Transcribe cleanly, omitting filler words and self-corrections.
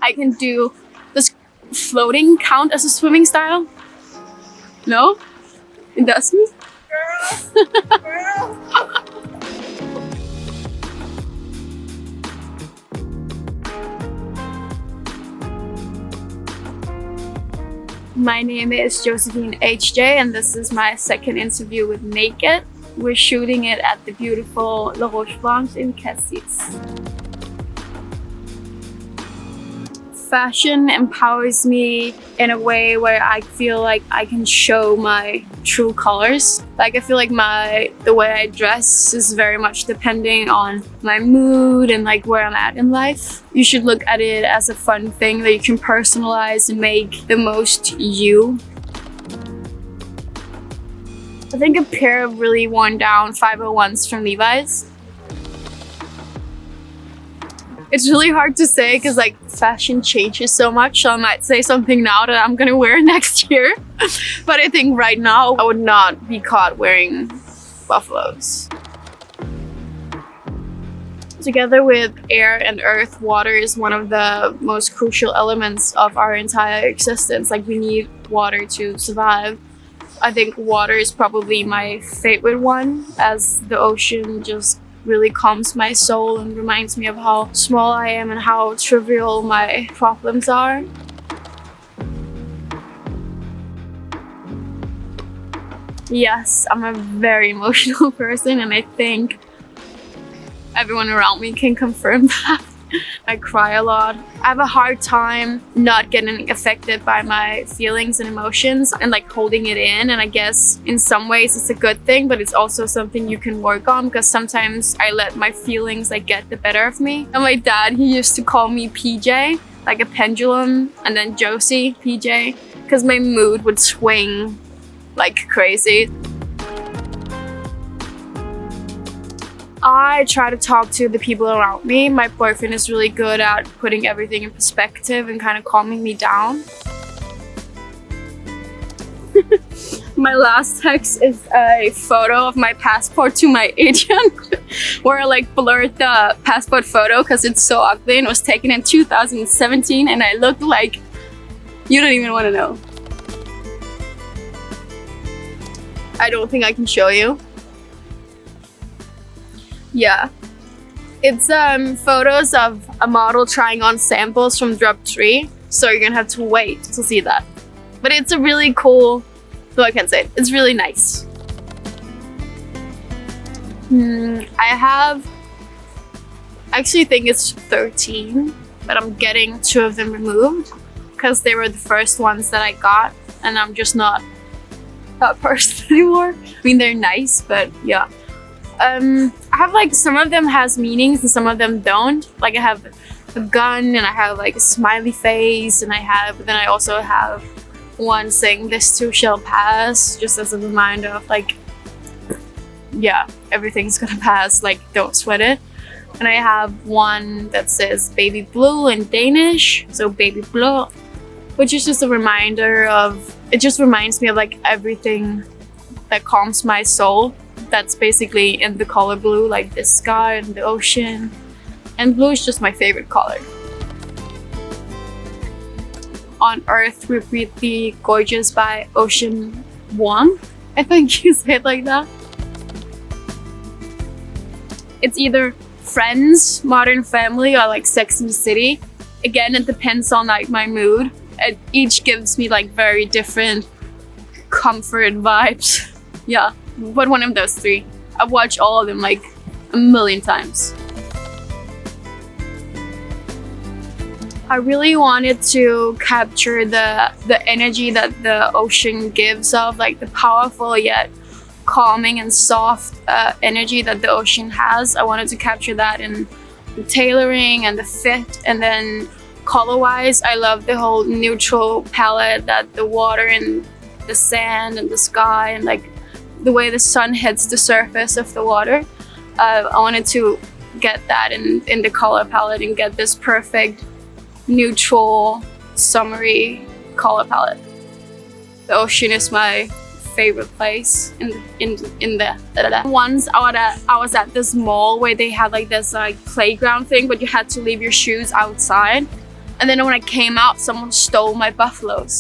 I can do. Does floating count as a swimming style? No? It doesn't? My name is Josefine HJ, and this is my second interview with Naked. We're shooting it at the beautiful La Roche-Blanche in Cassis. Fashion empowers me in a way where I feel like I can show my true colors. Like I feel like the way I dress is very much depending on my mood and like where I'm at in life. You should look at it as a fun thing that you can personalize and make the most you. I think a pair of really worn down 501s from Levi's. It's really hard to say because like fashion changes so much, so I might say something now that I'm gonna wear next year. But I think right now I would not be caught wearing buffaloes. Together with air and earth, water is one of the most crucial elements of our entire existence. Like we need water to survive. I think water is probably my favorite one, as the ocean just really calms my soul and reminds me of how small I am and how trivial my problems are. Yes, I'm a very emotional person, and I think everyone around me can confirm that. I cry a lot. I have a hard time not getting affected by my feelings and emotions and like holding it in, and I guess in some ways it's a good thing, but it's also something you can work on because sometimes I let my feelings like get the better of me. And my dad, he used to call me PJ, like a pendulum, and then Josie, PJ, because my mood would swing like crazy. I try to talk to the people around me. My boyfriend is really good at putting everything in perspective and kind of calming me down. My last text is a photo of my passport to my agent where I like blurred the passport photo because it's so ugly and it was taken in 2017 and I looked like you don't even want to know. I don't think I can show you. Yeah, it's photos of a model trying on samples from Drop 3, so you're gonna have to wait to see that. But it's a really cool, though I can't say it, it's really nice. I actually think it's 13, but I'm getting 2 of them removed because they were the first ones that I got, and I'm just not that person anymore. I mean, they're nice, but yeah. I have like some of them has meanings and some of them don't. Like I have a gun and I have like a smiley face and then I also have one saying this too shall pass, just as a reminder of like, yeah, everything's gonna pass, like don't sweat it. And I have one that says baby blue in Danish, so baby blue, which is just a reminder of, it just reminds me of like everything that calms my soul. That's basically in the color blue, like the sky and the ocean. And blue is just my favorite color. On Earth, we breathe the gorgeous by Ocean One. I think you say it like that. It's either Friends, Modern Family, or like Sex and the City. Again, it depends on like my mood. Each gives me like very different comfort vibes. Yeah. But one of those 3. I've watched all of them like a million times. I really wanted to capture the energy that the ocean gives off, like the powerful yet calming and soft energy that the ocean has. I wanted to capture that in the tailoring and the fit, and then color-wise, I love the whole neutral palette that the water and the sand and the sky and like the way the sun hits the surface of the water. I wanted to get that in the color palette and get this perfect neutral summery color palette. The ocean is my favorite place in the once I was at this mall where they had like this like playground thing, but you had to leave your shoes outside, And then when I came out, someone stole my buffaloes.